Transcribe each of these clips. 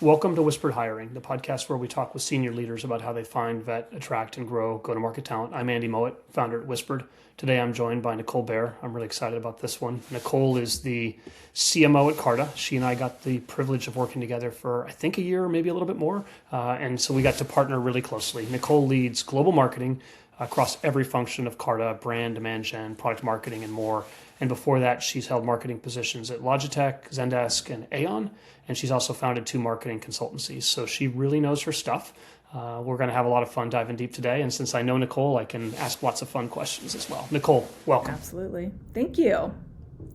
Welcome to Whispered Hiring, the podcast where we talk with senior leaders about how they find, vet, attract, and grow go-to-market talent. I'm Andy Mowat, founder at Whispered. Today I'm joined by Nicole Bear. I'm really excited about this one. Nicole is the CMO at Carta. She and I got the privilege of working together for, I think, a year, maybe a little bit more. And so we got to partner really closely. Nicole leads global marketing across every function of Carta: brand, demand gen, product marketing, and more. And before that, she's held marketing positions at Logitech, Zendesk, and Aon. And she's also founded 2 marketing consultancies. So she really knows her stuff. We're going to have a lot of fun diving deep today. And since I know Nicole, I can ask lots of fun questions as well. Nicole, welcome. Absolutely. Thank you.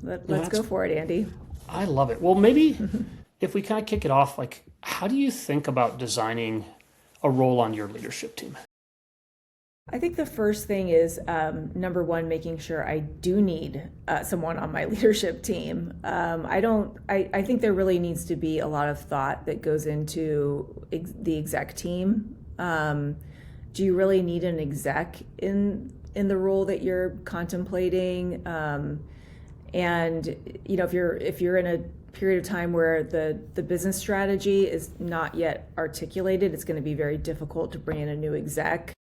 Let's go for it, Andy. I love it. Well, maybe if we kind of kick it off, like, how do you think about designing a role on your leadership team? I think the first thing is, number one, making sure I do need someone on my leadership team. I think there really needs to be a lot of thought that goes into the exec team. Do you really need an exec in the role that you're contemplating? And if you're in a period of time where the business strategy is not yet articulated, it's going to be very difficult to bring in a new exec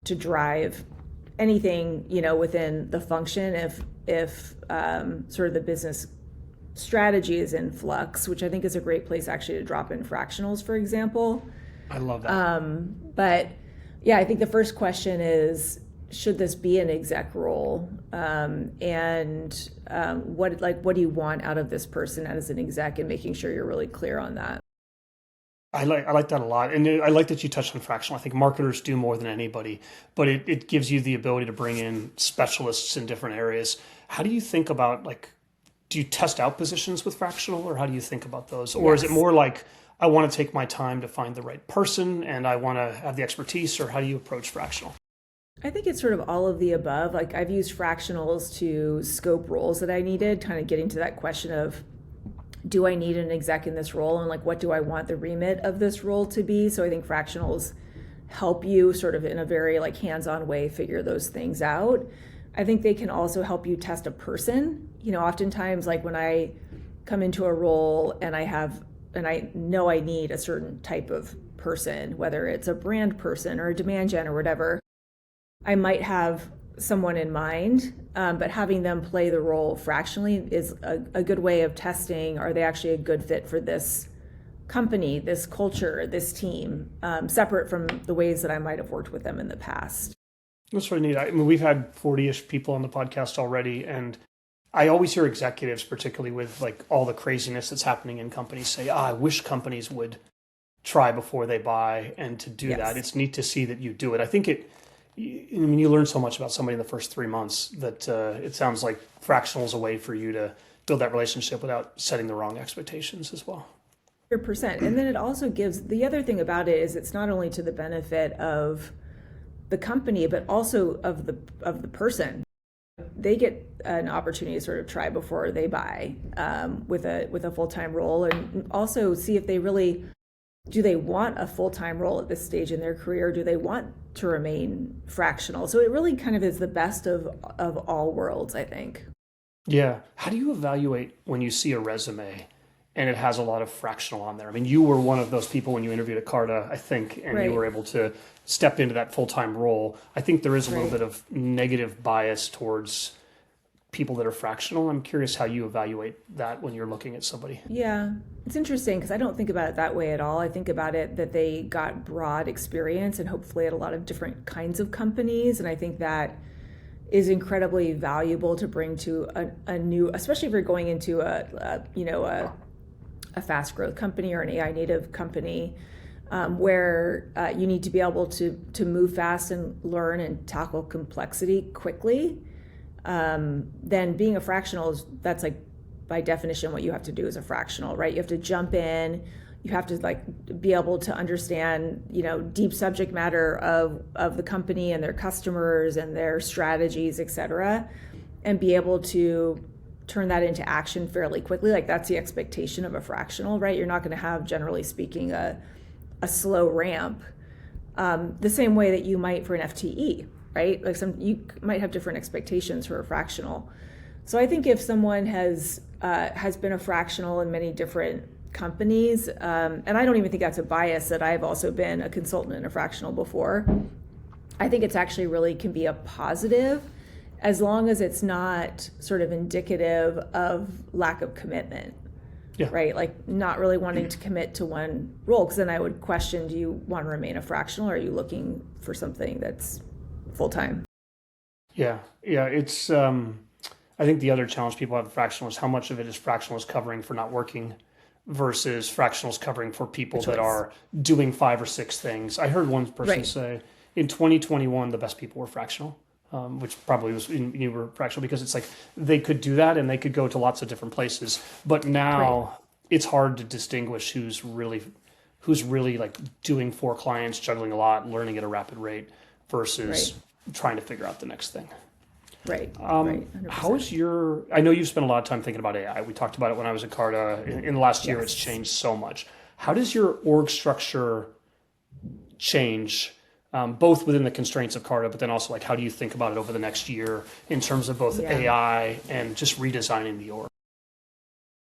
to drive anything, within the function if sort of the business strategy is in flux, which I think is a great place actually to drop in fractionals, for example. I love that. But yeah, I think the first question is, should this be an exec role? And what do you want out of this person as an exec, and making sure you're really clear on that. I like that a lot. And I like that you touched on fractional. I think marketers do more than anybody, but it gives you the ability to bring in specialists in different areas. How do you think about, do you test out positions with fractional, or how do you think about those? Or Is it more like, I want to take my time to find the right person and I want to have the expertise, or how do you approach fractional? I think it's sort of all of the above. I've used fractionals to scope roles that I needed, kind of getting to that question of, do I need an exec in this role, and what do I want the remit of this role to be? So I think fractionals help you sort of in a very hands-on way figure those things out. I think they can also help you test a person. Oftentimes when I come into a role and I know I need a certain type of person, whether it's a brand person or a demand gen or whatever, I might have someone in mind, but having them play the role fractionally is a good way of testing, are they actually a good fit for this company, this culture, this team, separate from the ways that I might have worked with them in the past. That's really neat. I mean, we've had 40-ish people on the podcast already, and I always hear executives, particularly with all the craziness that's happening in companies, say, I wish companies would try before they buy, and to do that. It's neat to see that you do it. I think you learn so much about somebody in the first 3 months that it sounds like fractional is a way for you to build that relationship without setting the wrong expectations as well. 100%. And then it also gives, the other thing about it is, it's not only to the benefit of the company, but also of the person. They get an opportunity to sort of try before they buy with a full-time role, and also see if do they want a full-time role at this stage in their career? Do they want to remain fractional? So it really kind of is the best of all worlds, I think. Yeah. How do you evaluate when you see a resume and it has a lot of fractional on there? I mean, you were one of those people when you interviewed at Carta, I think, and You were able to step into that full-time role. I think there is a little bit of negative bias towards people that are fractional. I'm curious how you evaluate that when you're looking at somebody. Yeah, it's interesting because I don't think about it that way at all. I think about it that they got broad experience and hopefully at a lot of different kinds of companies. And I think that is incredibly valuable to bring to a new, especially if you're going into a fast growth company or an AI native company, where you need to be able to move fast and learn and tackle complexity quickly. Then being a fractional that's by definition what you have to do as a fractional, right? You have to jump in, you have to be able to understand, deep subject matter of the company and their customers and their strategies, et cetera, and be able to turn that into action fairly quickly. That's the expectation of a fractional, right? You're not going to have, generally speaking, a slow ramp, the same way that you might for an FTE, right? You might have different expectations for a fractional. So I think if someone has been a fractional in many different companies. And I don't even think that's a bias, that I've also been a consultant in a fractional before. I think it's actually really can be a positive, as long as it's not sort of indicative of lack of commitment. Yeah. Right? Like not really wanting to commit to one role, because then I would question, do you want to remain a fractional, or are you looking for something that's full-time? Yeah. It's I think the other challenge people have with fractional is how much of it is fractionals covering for not working versus fractionals covering for people that are doing 5 or 6 things. I heard one person say in 2021 the best people were fractional. Which probably was you were fractional, because it's like they could do that and they could go to lots of different places. But now it's hard to distinguish who's really like doing 4 clients, juggling a lot, learning at a rapid rate versus trying to figure out the next thing. Right. How is I know you've spent a lot of time thinking about AI. We talked about it when I was at Carta. In the last year, it's changed so much. How does your org structure change? Both within the constraints of Carta, but then also like how do you think about it over the next year in terms of both AI and just redesigning the org?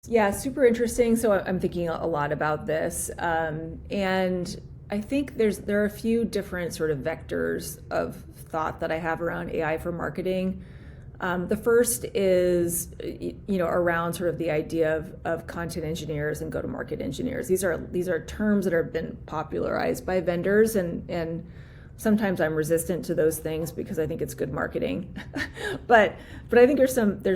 Yeah, super interesting. So I'm thinking a lot about this, and I think there are a few different sort of vectors of thought that I have around AI for marketing. The first is, around sort of the idea of content engineers and go-to-market engineers. These are terms that have been popularized by vendors, and sometimes I'm resistant to those things because I think it's good marketing. but I think there's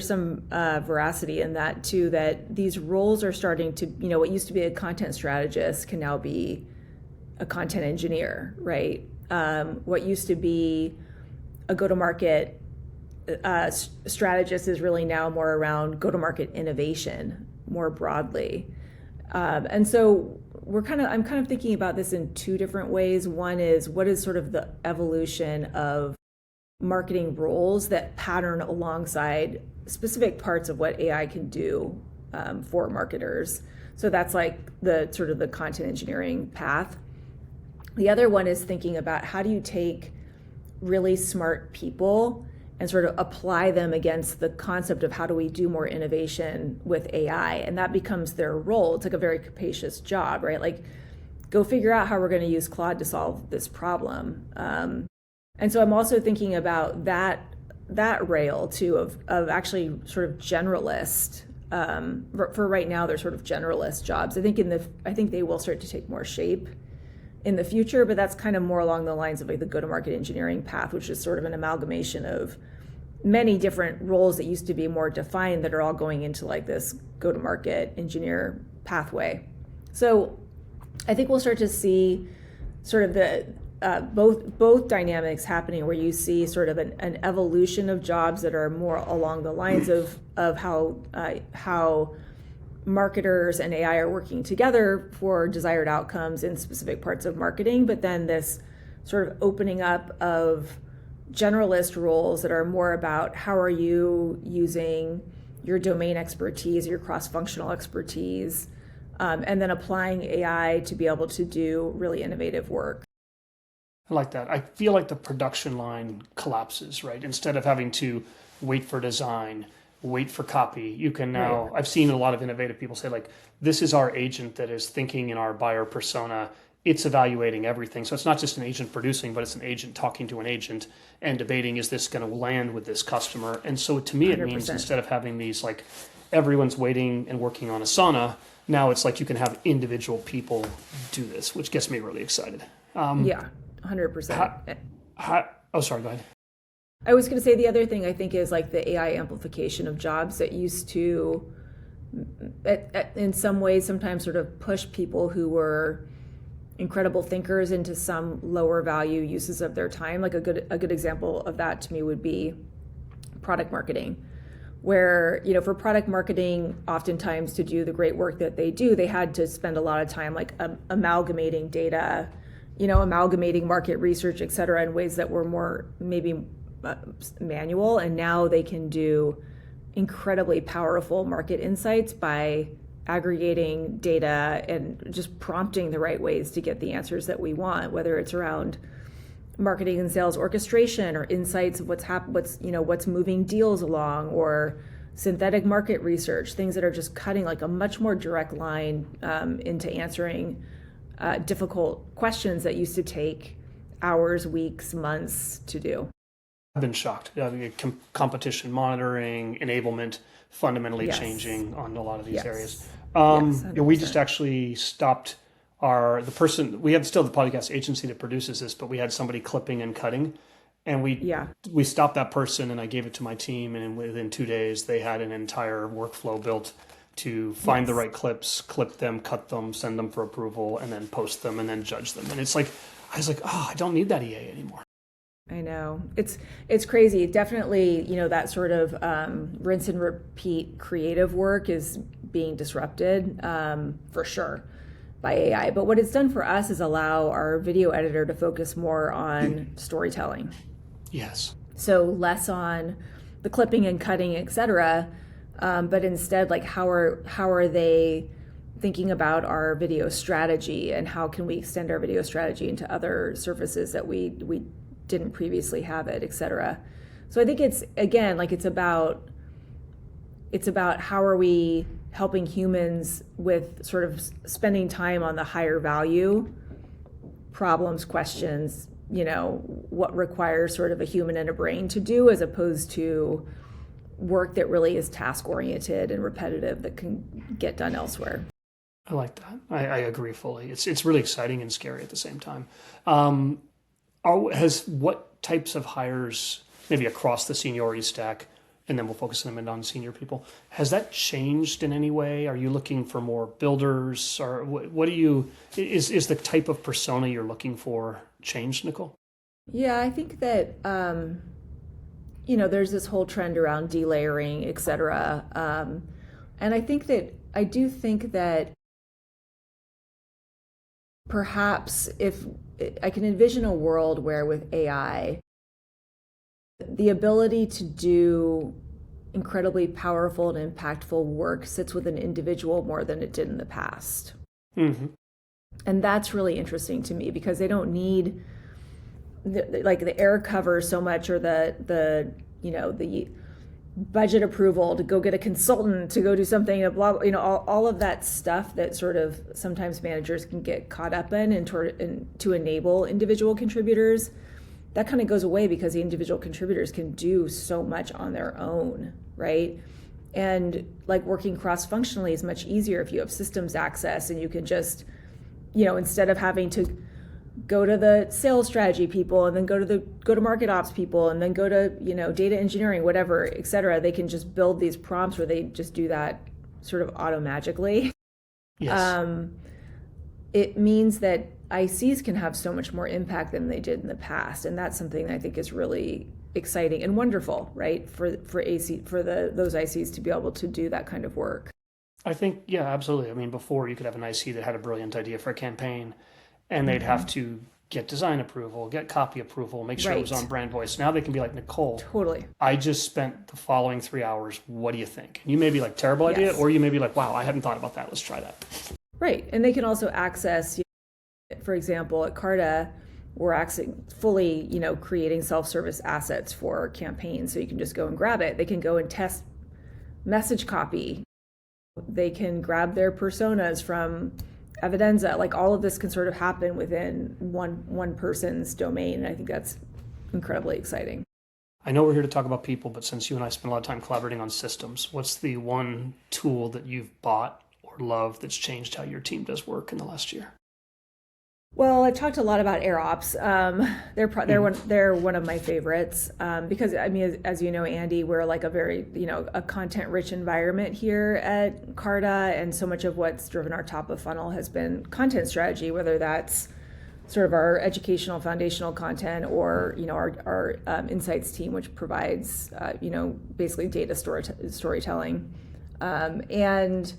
some veracity in that too, that these roles are starting to, what used to be a content strategist can now be a content engineer, right? What used to be a go-to-market strategist is really now more around go-to-market innovation more broadly. And so I'm kind of thinking about this in 2 different ways. One is, what is sort of the evolution of marketing roles that pattern alongside specific parts of what AI can do for marketers? So that's like the sort of the content engineering path. The other one is thinking about how do you take really smart people and sort of apply them against the concept of how do we do more innovation with AI, and that becomes their role. It's like a very capacious job, right? Like, go figure out how we're going to use Claude to solve this problem. And so I'm also thinking about that rail too of actually sort of generalist. For right now, they're sort of generalist jobs. I think they will start to take more shape in the future, but that's kind of more along the lines of like the go-to-market engineering path, which is sort of an amalgamation of many different roles that used to be more defined that are all going into like this go-to-market engineer pathway. So I think we'll start to see sort of the both dynamics happening, where you see sort of an evolution of jobs that are more along the lines of how marketers and AI are working together for desired outcomes in specific parts of marketing, but then this sort of opening up of generalist roles that are more about how are you using your domain expertise, your cross-functional expertise, and then applying AI to be able to do really innovative work. I like that. I feel like the production line collapses, right? Instead of having to wait for design, wait for copy, you can now, I've seen a lot of innovative people say like, this is our agent that is thinking in our buyer persona. It's evaluating everything. So it's not just an agent producing, but it's an agent talking to an agent and debating, is this going to land with this customer? And so to me, it 100%. Means instead of having these like everyone's waiting and working on Asana, now it's like you can have individual people do this, which gets me really excited. Yeah, 100%. Oh, sorry, go ahead. I was going to say the other thing I think is like the AI amplification of jobs that used to, in some ways, sometimes sort of push people who were incredible thinkers into some lower value uses of their time. Like a good example of that to me would be product marketing, where, for product marketing, oftentimes to do the great work that they do, they had to spend a lot of time like amalgamating data, amalgamating market research, et cetera, in ways that were more maybe manual. And now they can do incredibly powerful market insights by aggregating data and just prompting the right ways to get the answers that we want, whether it's around marketing and sales orchestration or insights of what's moving deals along, or synthetic market research, things that are just cutting like a much more direct line into answering difficult questions that used to take hours, weeks, months to do. I've been shocked. Competition monitoring, enablement, fundamentally changing on a lot of these areas. We just actually stopped we have still the podcast agency that produces this, but we had somebody clipping and cutting, and we stopped that person, and I gave it to my team, and within 2 days they had an entire workflow built to find the right clips, clip them, cut them, send them for approval, and then post them, and then judge them. And it's like, I was like, oh, I don't need that EA anymore. I know. It's crazy. Definitely, that sort of rinse and repeat creative work is being disrupted for sure by AI. But what it's done for us is allow our video editor to focus more on storytelling. Yes. So less on the clipping and cutting, et cetera, but instead, like how are they thinking about our video strategy, and how can we extend our video strategy into other surfaces that we didn't previously have it, et cetera. So I think it's, again, like it's about how are we helping humans with sort of spending time on the higher value problems, questions, what requires sort of a human and a brain to do, as opposed to work that really is task oriented and repetitive that can get done elsewhere. I like that. I agree fully. It's really exciting and scary at the same time. What types of hires, maybe across the seniority stack, and then we'll focus them in on senior people, has that changed in any way? Are you looking for more builders, or is the type of persona you're looking for changed, Nicole? Yeah, I think that, there's this whole trend around delayering, et cetera. And I do think that perhaps if I can envision a world where with AI, the ability to do incredibly powerful and impactful work sits with an individual more than it did in the past. Mm-hmm. And that's really interesting to me, because they don't need the air cover so much, or the budget approval to go get a consultant to go do something, all of that stuff that sort of sometimes managers can get caught up in, and to enable individual contributors. That kind of goes away, because the individual contributors can do so much on their own, right? And like working cross-functionally is much easier if you have systems access, and you can just, instead of having to go to the sales strategy people, and then go to market ops people, and then go to, data engineering, whatever, et cetera, they can just build these prompts where they just do that sort of automagically. Yes. It means that ICs can have so much more impact than they did in the past, and that's something that I think is really exciting and wonderful, right? For those ICs to be able to do that kind of work. I think, yeah, absolutely. I mean, before you could have an IC that had a brilliant idea for a campaign, and they'd have to get design approval, get copy approval, make sure it was on brand voice. Now they can be like, Nicole, totally. I just spent the following 3 hours. What do you think? And you may be like, terrible idea, or you may be like, wow, I hadn't thought about that. Let's try that. Right. And they can also access, for example, at Carta, we're actually fully, creating self-service assets for campaigns. So you can just go and grab it. They can go and test message copy. They can grab their personas from Evidenza. Like all of this can sort of happen within one person's domain. And I think that's incredibly exciting. I know we're here to talk about people, but since you and I spend a lot of time collaborating on systems, what's the one tool that you've bought or loved that's changed how your team does work in the last year? Well, I've talked a lot about AirOps. They're one of my favorites because, I mean, as you know, Andy, we're like a very, a content-rich environment here at Carta, and so much of what's driven our top of funnel has been content strategy, whether that's sort of our educational foundational content or, our insights team, which provides, basically data storytelling. And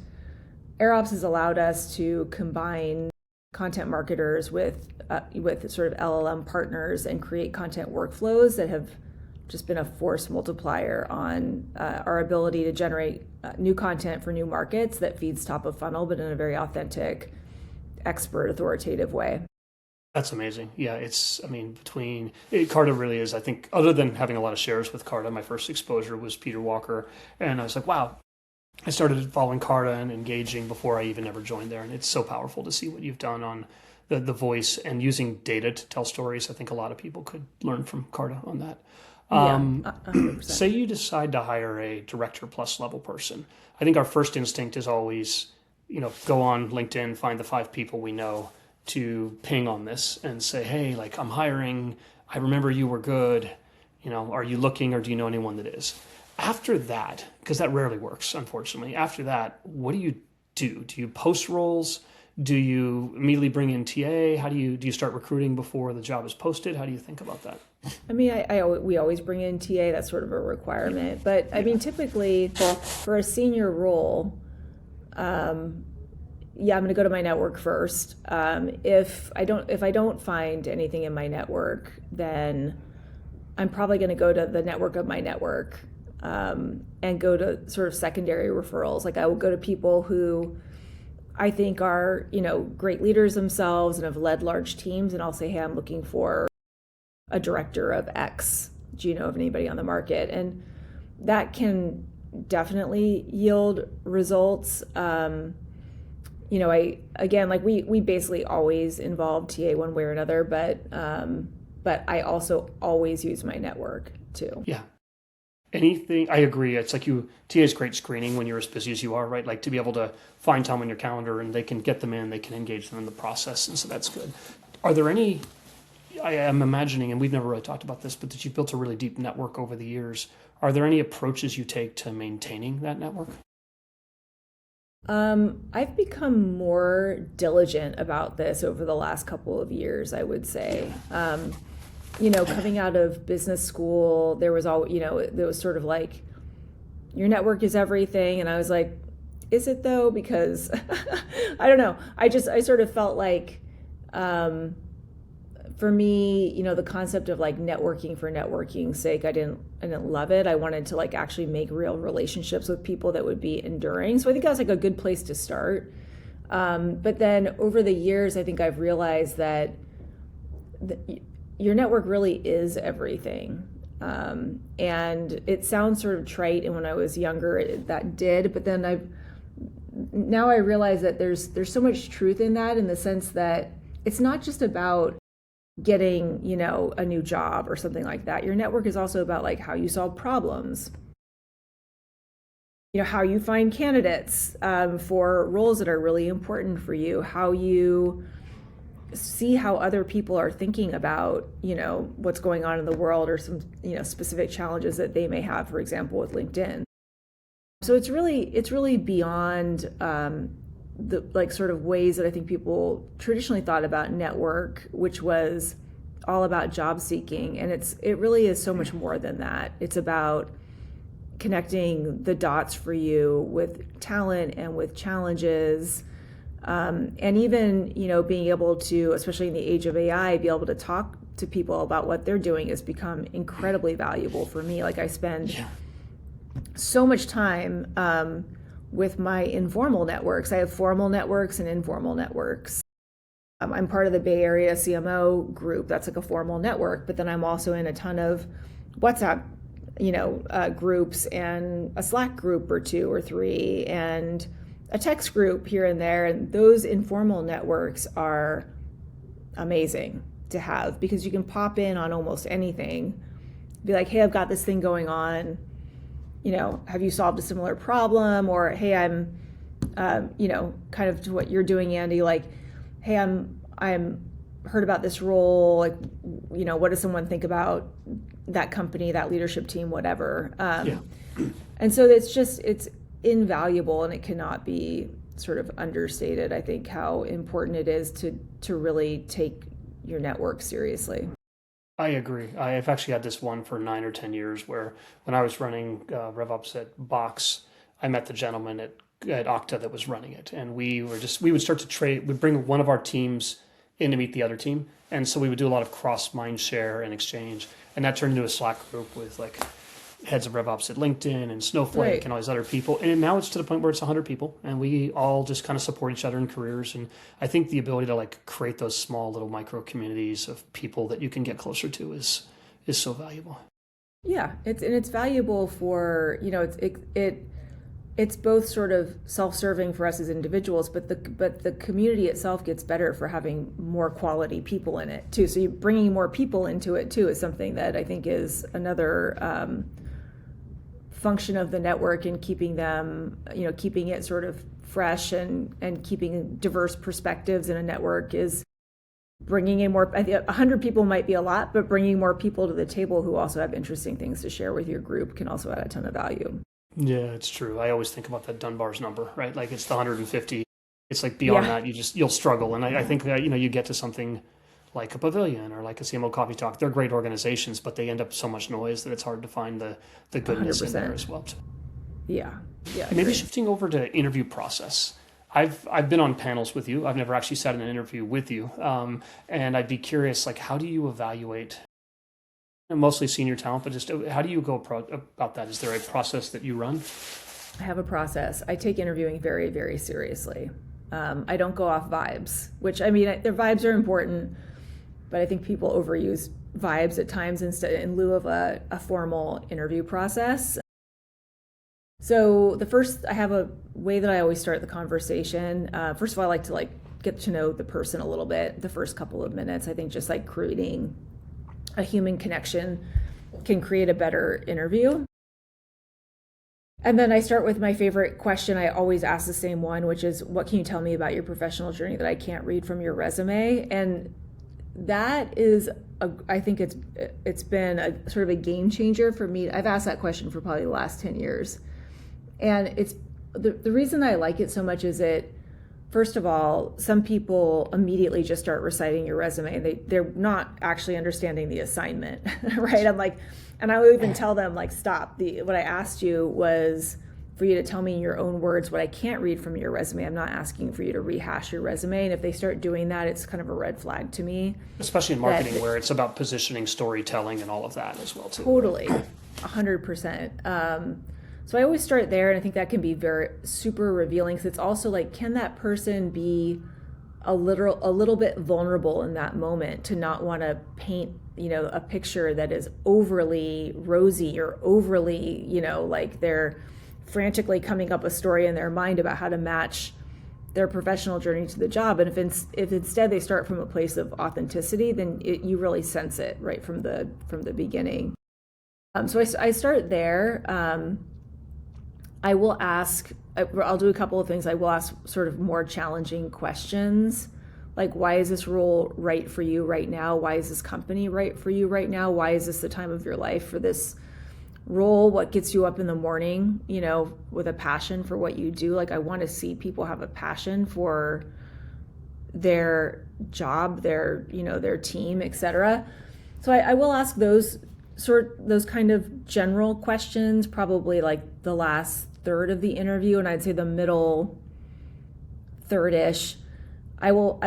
AirOps has allowed us to combine content marketers with sort of LLM partners and create content workflows that have just been a force multiplier on our ability to generate new content for new markets that feeds top of funnel, but in a very authentic, expert, authoritative way. That's amazing. Yeah, I mean, Carta really is, I think, other than having a lot of shares with Carta, my first exposure was Peter Walker. And I was like, wow, I started following Carta and engaging before I even ever joined there. And it's so powerful to see what you've done on the voice and using data to tell stories. I think a lot of people could learn from Carta on that. Yeah, 100%. Say you decide to hire a director plus level person. I think our first instinct is always, go on LinkedIn, find the 5 people we know to ping on this and say, hey, like I'm hiring, I remember you were good, are you looking or do you know anyone that is? After that, because that rarely works, unfortunately, after that, what do you do? Do you post roles? Do you immediately bring in TA? How do you start recruiting before the job is posted? How do you think about that? I mean, we always bring in TA. That's sort of a requirement. But I mean, typically for a senior role, yeah, I'm going to go to my network first. If I don't find anything in my network, then I'm probably going to go to the network of my network, and go to sort of secondary referrals. Like I will go to people who I think are, great leaders themselves and have led large teams, and I'll say, hey, I'm looking for a director of X. Do you know of anybody on the market? And that can definitely yield results. We basically always involve TA one way or another, but I also always use my network too. Yeah. Anything, I agree. It's like TA is great screening when you're as busy as you are, right? Like to be able to find time on your calendar and they can get them in, they can engage them in the process. And so that's good. Are there any, I am imagining, and we've never really talked about this, but that you've built a really deep network over the years. Are there any approaches you take to maintaining that network? I've become more diligent about this over the last couple of years, I would say. Coming out of business school, there was there was sort of like, your network is everything. And I was like, is it though? Because I don't know. I sort of felt like, for me, the concept of like networking for networking's sake, I didn't love it. I wanted to like actually make real relationships with people that would be enduring. So I think that was like a good place to start. But then over the years, I think I've realized that your network really is everything. And it sounds sort of trite, and when I was younger, that did. But then now I realize that there's so much truth in that, in the sense that it's not just about getting, a new job or something like that. Your network is also about like how you solve problems, how you find candidates for roles that are really important for you, how you see how other people are thinking about, what's going on in the world, or some, specific challenges that they may have, for example, with LinkedIn. So it's really beyond the like sort of ways that I think people traditionally thought about network, which was all about job seeking. And it really is so much more than that. It's about connecting the dots for you with talent and with challenges. And even, being able to, especially in the age of AI, be able to talk to people about what they're doing has become incredibly valuable for me. Like I spend so much time with my informal networks. I have formal networks and informal networks. I'm part of the Bay Area CMO group. That's like a formal network, but then I'm also in a ton of WhatsApp, groups, and a Slack group or 2 or 3, and a text group here and there. And those informal networks are amazing to have, because you can pop in on almost anything, be like, hey, I've got this thing going on. Have you solved a similar problem? Or, hey, I'm, kind of to what you're doing, Andy, like, hey, I'm heard about this role. Like, what does someone think about that company, that leadership team, whatever. And so it's invaluable, and it cannot be sort of understated, I think, how important it is to really take your network seriously. I agree. I've actually had this one for 9 or 10 years, where when I was running RevOps at Box, I met the gentleman at Okta that was running it. And we would start to trade, we'd bring one of our teams in to meet the other team. And so we would do a lot of cross mind share and exchange. And that turned into a Slack group with like heads of RevOps at LinkedIn and Snowflake Right. and all these other people. And now it's to the point where it's 100 people and we all just kind of support each other in careers. And I think the ability to like create those small little micro communities of people that you can get closer to is so valuable. Yeah, it's valuable for, it's both sort of self-serving for us as individuals, but the community itself gets better for having more quality people in it too. So you bringing more people into it too is something that I think is another function of the network, and keeping them, keeping it sort of fresh and keeping diverse perspectives in a network is bringing in more. I think 100 people might be a lot, but bringing more people to the table who also have interesting things to share with your group can also add a ton of value. Yeah, it's true. I always think about that Dunbar's number, right? Like it's the 150. It's like beyond that, you'll struggle. And I think that, you get to something like a Pavilion or like a CMO Coffee Talk. They're great organizations, but they end up so much noise that it's hard to find the goodness 100%. In there as well. Yeah. Maybe shifting over to interview process. I've been on panels with you. I've never actually sat in an interview with you. And I'd be curious, like, how do you evaluate mostly senior talent, but just how do you go about that? Is there a process that you run? I have a process. I take interviewing very, very seriously. I don't go off vibes, which, their vibes are important, but I think people overuse vibes at times in lieu of a formal interview process. So I have a way that I always start the conversation. First of all, I like to get to know the person a little bit the first couple of minutes. I think just creating a human connection can create a better interview. And then I start with my favorite question. I always ask the same one, which is, what can you tell me about your professional journey that I can't read from your resume? And that is, I think it's been a sort of a game changer for me. I've asked that question for probably the last 10 years. And it's the reason I like it so much is first of all, some people immediately just start reciting your resume. They're not actually understanding the assignment, right? And I will even tell them, stop. What I asked you was for you to tell me in your own words what I can't read from your resume. I'm not asking for you to rehash your resume. And if they start doing that, it's kind of a red flag to me. Especially in marketing, where it's about positioning, storytelling, and all of that as well, too. Totally, 100%. So I always start there, and I think that can be very super revealing, because it's also can that person be a little bit vulnerable in that moment, to not want to paint a picture that is overly rosy or overly they're frantically coming up a story in their mind about how to match their professional journey to the job. And if instead they start from a place of authenticity, then you really sense it right from the beginning. So I start there. I'll do a couple of things. I will ask sort of more challenging questions, like, why is this role right for you right now? Why is this company right for you right now? Why is this the time of your life for this role? What gets you up in the morning, with a passion for what you do? I want to see people have a passion for their job, their team, etc. So I will ask those kind of general questions, probably the last third of the interview, and I'd say the middle third-ish. I will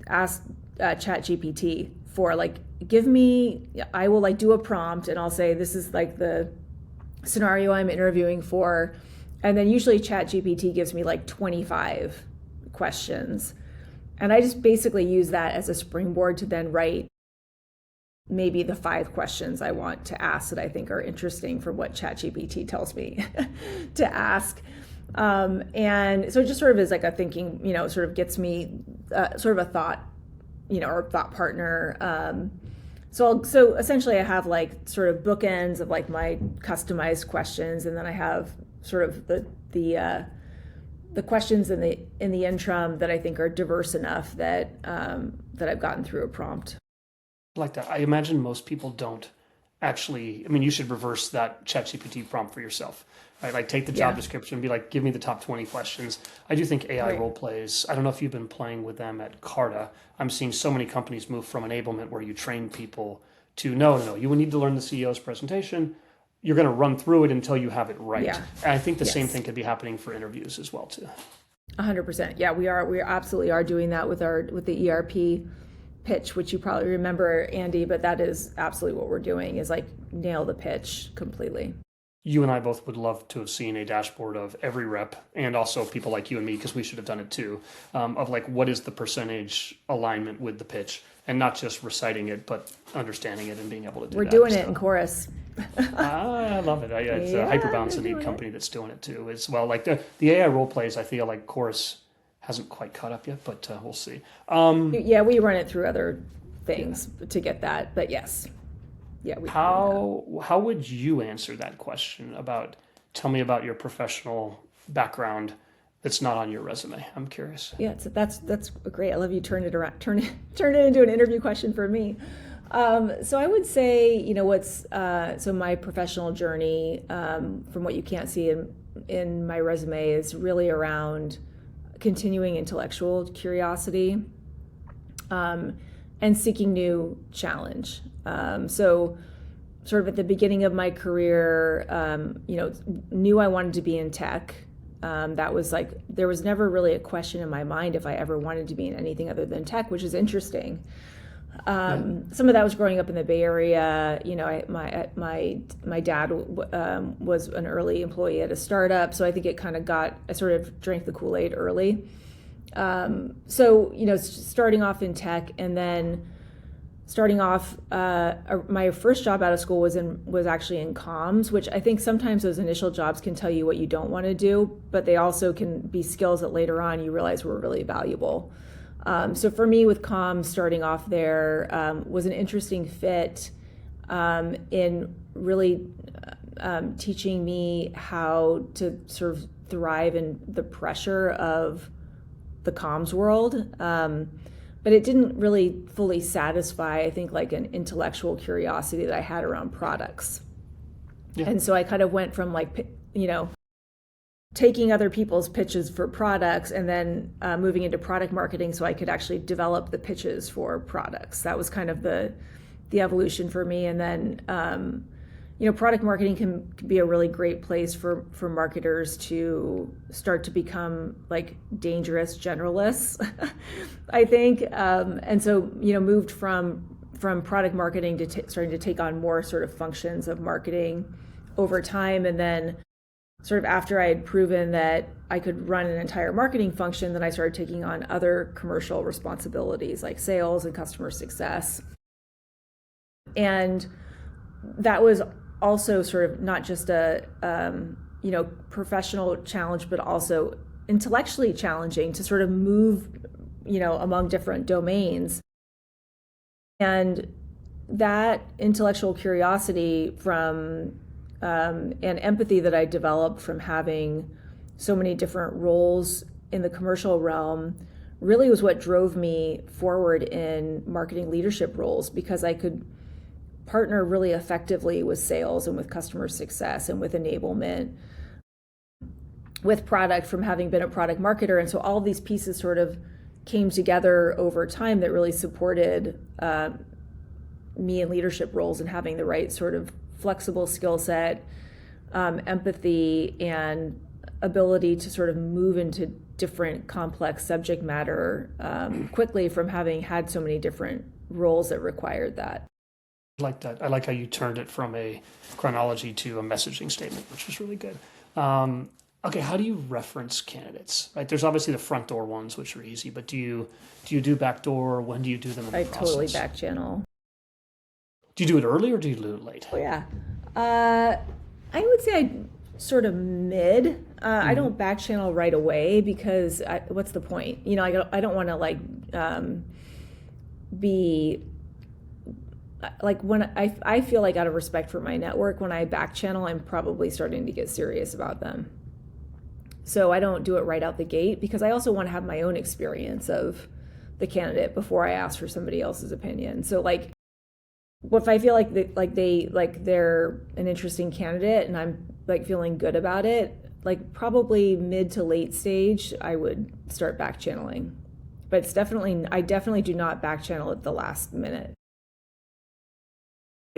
ask ChatGPT for I will do a prompt, and I'll say, this is the scenario I'm interviewing for, and then usually ChatGPT gives me 25 questions, and I just basically use that as a springboard to then write maybe the 5 questions I want to ask that I think are interesting from what ChatGPT tells me to ask. And so it just sort of is a thinking, sort of gets me sort of a thought, or thought partner. So essentially I have sort of bookends of my customized questions, and then I have sort of the questions in the interim that I think are diverse enough that I've gotten through a prompt. Like that. I imagine most people don't actually, you should reverse that ChatGPT prompt for yourself, right? Take the job description and be give me the top 20 questions. I do think AI role plays, I don't know if you've been playing with them at Carta. I'm seeing so many companies move from enablement where you train people to no, you will need to learn the CEO's presentation. You're going to run through it until you have it right. Yeah. And I think the same thing could be happening for interviews as well, too. 100%. Yeah, we absolutely are doing that with the ERP pitch, which you probably remember, Andy, but that is absolutely what we're doing, is nail the pitch completely. You and I both would love to have seen a dashboard of every rep, and also people like you and me, because we should have done it too, of like what is the percentage alignment with the pitch, and not just reciting it, but understanding it and being able to do We're that. doing it in chorus. I love it. It's Yeah, Hyperbound's a we're neat doing company that's doing it too. As well, like the AI role plays, I feel like Chorus hasn't quite caught up yet, but we'll see. Yeah, we run it through other things to get that, but yes. Yeah, we How would you answer that question about tell me about your professional background that's not on your resume? I'm curious. Yeah, so that's great. I love you turned it around, turn it into an interview question for me. So I would say, what's so my professional journey, from what you can't see in my resume, is really around continuing intellectual curiosity, and seeking new challenge. So sort of at the beginning of my career, knew I wanted to be in tech. That was like, there was never really a question in my mind if I ever wanted to be in anything other than tech, which is interesting. Some of that was growing up in the Bay Area. My dad was an early employee at a startup, so I think I sort of drank the Kool-Aid early. Starting off in tech, and then starting off, my first job out of school was actually in comms, which I think sometimes those initial jobs can tell you what you don't want to do, but they also can be skills that later on you realize were really valuable. So for me, with comms, starting off there was an interesting fit in really teaching me how to sort of thrive in the pressure of the comms world. But it didn't really fully satisfy, I think, like an intellectual curiosity that I had around products. Yeah. And so I kind of went from taking other people's pitches for products and then moving into product marketing so I could actually develop the pitches for products. That was kind of the evolution for me. And then, product marketing can be a really great place for marketers to start to become like dangerous generalists, I think. And so, moved from product marketing to starting to take on more sort of functions of marketing over time. And then sort of after I had proven that I could run an entire marketing function, then I started taking on other commercial responsibilities like sales and customer success. And that was also sort of not just a professional challenge, but also intellectually challenging to sort of move among different domains. And that intellectual curiosity from and empathy that I developed from having so many different roles in the commercial realm really was what drove me forward in marketing leadership roles, because I could partner really effectively with sales and with customer success and with enablement, with product, from having been a product marketer. And so all of these pieces sort of came together over time that really supported me in leadership roles and having the right sort of flexible skill set, empathy, and ability to sort of move into different complex subject matter quickly from having had so many different roles that required that. I like that. I like how you turned it from a chronology to a messaging statement, which was really good. Okay, how do you reference candidates? Right, there's obviously the front door ones, which are easy, but do you do back door? When do you do them in the process? Totally back channel. Do you do it early or do you do it late? Oh yeah, I would say I sort of mid. I don't back channel right away because what's the point? I don't want to be like, when I feel like, out of respect for my network, when I back channel, I'm probably starting to get serious about them. So I don't do it right out the gate, because I also want to have my own experience of the candidate before I ask for somebody else's opinion. So if I feel like they're an interesting candidate and I'm feeling good about it, probably mid to late stage, I would start back channeling. But I definitely do not back channel at the last minute.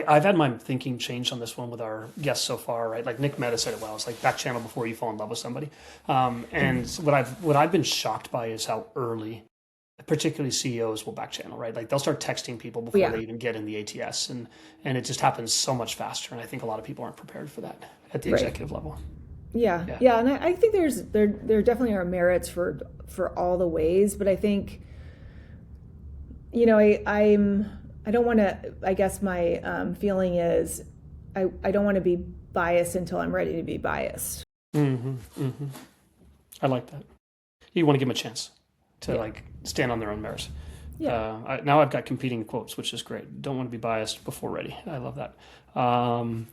I've had my thinking change on this one with our guests so far, right? Like Nick Mehta said it well. It's like back channel before you fall in love with somebody. And what I've been shocked by is how early particularly CEOs will back channel, right? Like they'll start texting people before Yeah, they even get in the ATS, and it just happens so much faster. And I think a lot of people aren't prepared for that at the right. executive level. Yeah, Yeah. yeah, and I think there definitely are merits for all the ways, but I think, I don't want to. I guess my feeling is I don't want to be biased until I'm ready to be biased. Mm-hmm. Mm-hmm. I like that. You want to give them a chance to Yeah, like stand on their own merits. yeah. Now I've got competing quotes, which is great. Don't want to be biased before ready. I love that. Um,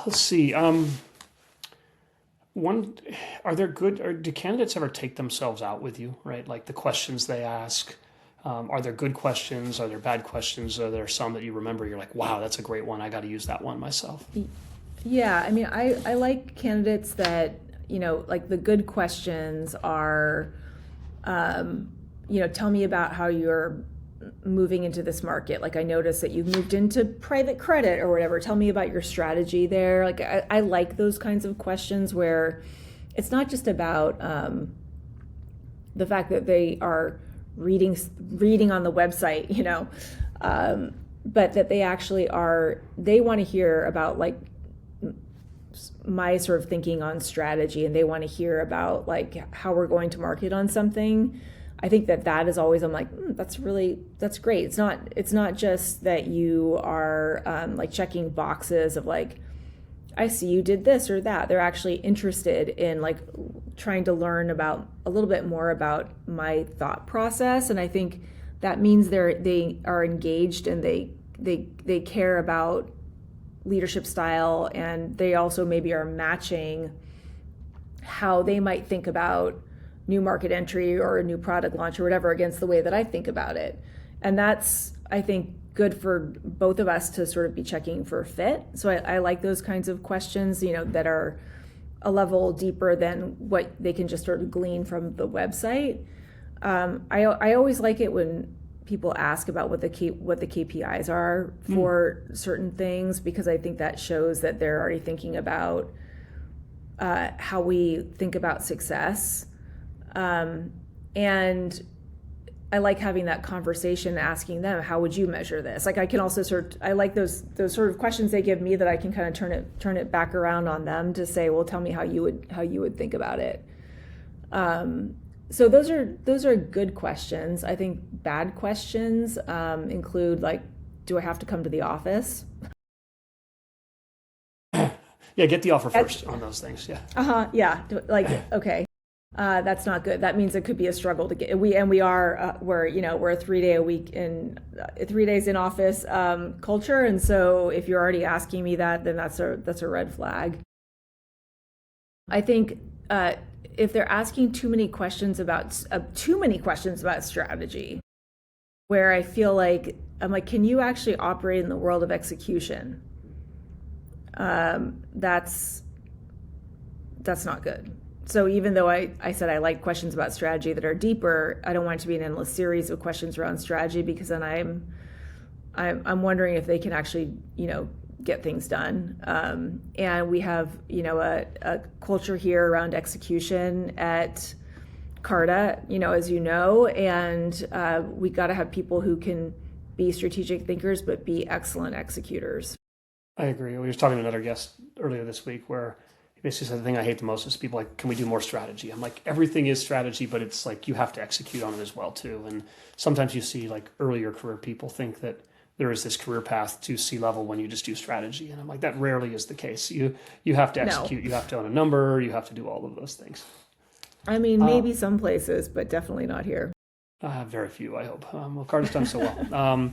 let's see. One, are there good, or do candidates ever take themselves out with you, right? Like the questions they ask. Are there good questions? Are there bad questions? Are there some that you remember? You're like, wow, that's a great one. I got to use that one myself. Yeah, I mean, I like candidates that, like the good questions are, tell me about how you're moving into this market. Like I noticed that you've moved into private credit or whatever. Tell me about your strategy there. Like I like those kinds of questions where it's not just about the fact that they are reading on the website, but that they actually they want to hear about like my sort of thinking on strategy, and they want to hear about like how we're going to market on something. I think that is always, I'm like, that's great. It's not just that you are like checking boxes of like, I see you did this or that. They're actually interested in like trying to learn about a little bit more about my thought process. And I think that means they are engaged, and they care about leadership style, and they also maybe are matching how they might think about new market entry or a new product launch or whatever against the way that I think about it. And that's, I think, good for both of us to sort of be checking for fit. So I like those kinds of questions, that are a level deeper than what they can just sort of glean from the website. I always like it when people ask about what the KPIs are for certain things, because I think that shows that they're already thinking about how we think about success. And I like having that conversation, asking them, how would you measure this? Like I can also I like those sort of questions they give me that I can kind of turn it back around on them to say, well, tell me how you would think about it. So those are good questions. I think bad questions include like, do I have to come to the office? Yeah, get the offer first on those things. Yeah. Yeah. Like, okay. That's not good. That means it could be a struggle to get. We're a 3 day a week in 3 days in office culture, and so if you're already asking me that, then that's a red flag. I think if they're asking too many questions about strategy, where I feel like I'm like, can you actually operate in the world of execution? That's not good. So even though I said I like questions about strategy that are deeper, I don't want it to be an endless series of questions around strategy, because then I'm wondering if they can actually get things done. And we have a culture here around execution at Carta, as you know, and we got to have people who can be strategic thinkers but be excellent executors. I agree. We were talking to another guest earlier this week where he basically said the thing I hate the most is people like, can we do more strategy? I'm like, everything is strategy, but it's like you have to execute on it as well too. And sometimes you see like earlier career people think that there is this career path to C-level when you just do strategy, and I'm like, that rarely is the case. You have to execute. No. You have to own a number. You have to do all of those things. I mean, maybe some places, but definitely not here. Very few, I hope. Well, Carter's done so well.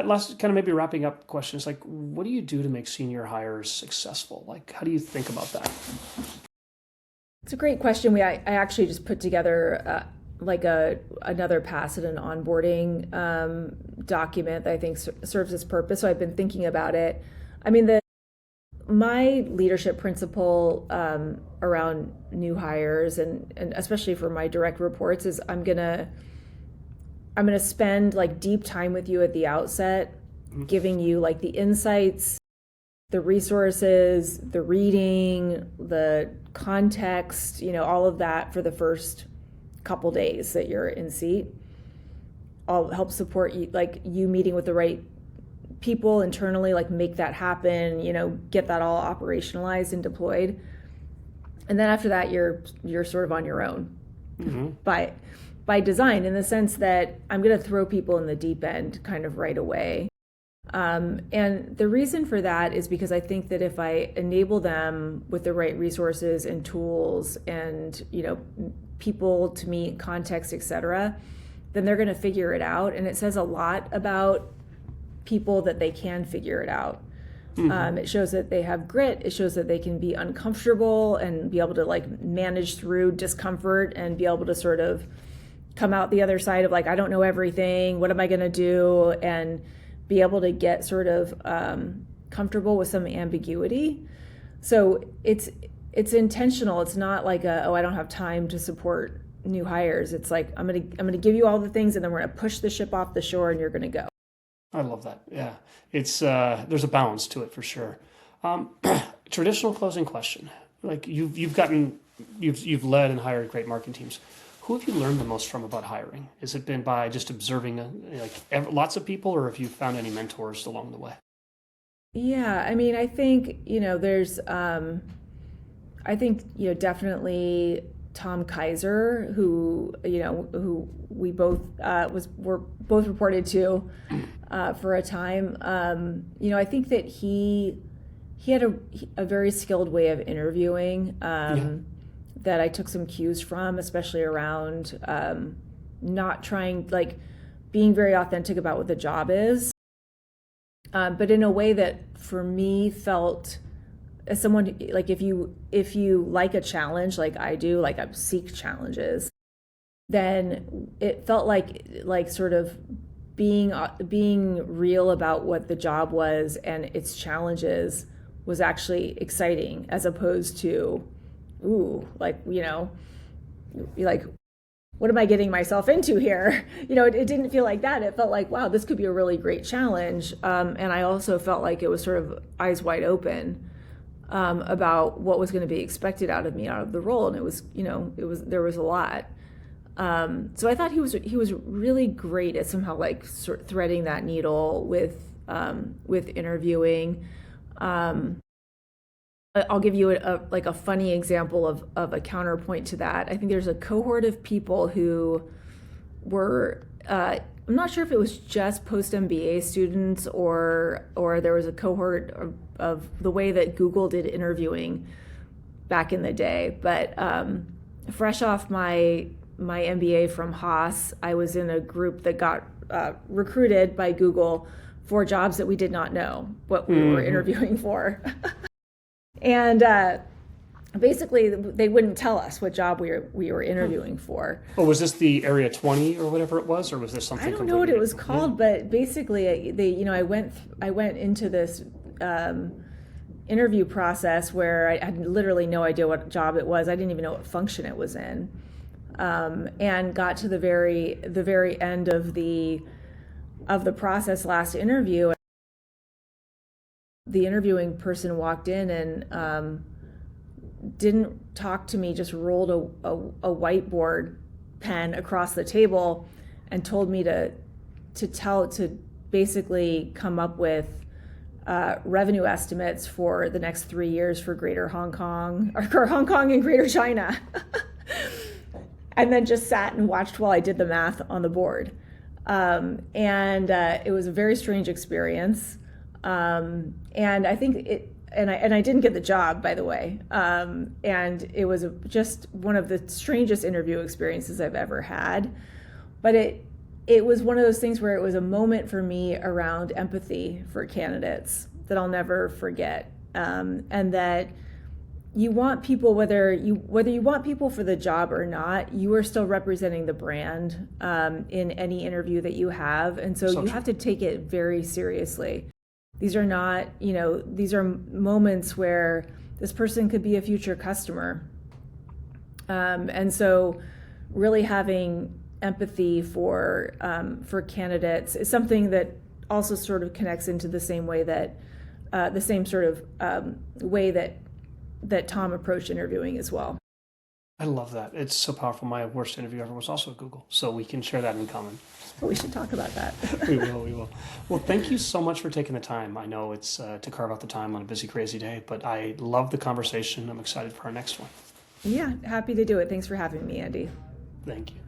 Last kind of maybe wrapping up questions, like what do you do to make senior hires successful? Like, how do you think about that? It's a great question. I actually just put together another pass at an onboarding document that I think serves its purpose. So I've been thinking about it. I mean, my leadership principle around new hires and especially for my direct reports is I'm gonna spend like deep time with you at the outset, giving you like the insights, the resources, the reading, the context, all of that for the first couple days that you're in seat. I'll help support you, like you meeting with the right people internally, like make that happen, get that all operationalized and deployed. And then after that, you're sort of on your own by design, in the sense that I'm going to throw people in the deep end kind of right away. And the reason for that is because I think that if I enable them with the right resources and tools and, people to meet, context, etc., then they're going to figure it out. And it says a lot about people that they can figure it out. It shows that they have grit. It shows that they can be uncomfortable and be able to like manage through discomfort and be able to sort of come out the other side of like, I don't know everything. What am I going to do? And be able to get sort of comfortable with some ambiguity. So it's intentional. It's not like I don't have time to support new hires. It's like I'm gonna give you all the things, and then we're gonna push the ship off the shore, and you're gonna go. I love that. Yeah, it's there's a balance to it for sure. Traditional closing question: like you've led and hired great marketing teams. Who have you learned the most from about hiring? Has it been by just observing lots of people, or have you found any mentors along the way? Yeah, I mean, I think there's I think definitely Tom Kaiser, who we both were both reported to for a time. I think that he had a very skilled way of interviewing that I took some cues from, especially around not trying, like being very authentic about what the job is, but in a way that for me felt, as someone, like if you like a challenge like I do, like I seek challenges, then it felt like sort of being real about what the job was and its challenges was actually exciting, as opposed to like what am I getting myself into here? It didn't feel like that. It felt like, wow, this could be a really great challenge. And I also felt like it was sort of eyes wide open about what was going to be expected out of me, out of the role. And it was there was a lot. So I thought he was really great at somehow like sort of threading that needle with interviewing. I'll give you a funny example of a counterpoint to that. I think there's a cohort of people who were, I'm not sure if it was just post-MBA students or there was a cohort of the way that Google did interviewing back in the day. But fresh off my MBA from Haas, I was in a group that got recruited by Google for jobs that we did not know what we were interviewing for. And basically, they wouldn't tell us what job we were interviewing for. Oh, was this the Area 20 or whatever it was, or was this something? I don't know what it was called, but basically, I went into this interview process where I had literally no idea what job it was. I didn't even know what function it was in, and got to the very end of the process, last interview. The interviewing person walked in and didn't talk to me, just rolled a whiteboard pen across the table and told me to basically come up with revenue estimates for the next 3 years for Greater Hong Kong, or Hong Kong and Greater China. And then just sat and watched while I did the math on the board. And it was a very strange experience. And I think and I didn't get the job, by the way. And it was just one of the strangest interview experiences I've ever had. But it was one of those things where it was a moment for me around empathy for candidates that I'll never forget. And that you want people, whether you want people for the job or not, you are still representing the brand in any interview that you have. And so you have to take it very seriously. These are not, these are moments where this person could be a future customer. And so really having empathy for candidates is something that also sort of connects into the same way that, the same sort of way that Tom approached interviewing as well. I love that. It's so powerful. My worst interview ever was also at Google, so we can share that in common. But we should talk about that. We will, we will. Well, thank you so much for taking the time. I know it's to carve out the time on a busy, crazy day, but I love the conversation. I'm excited for our next one. Yeah, happy to do it. Thanks for having me, Andy. Thank you.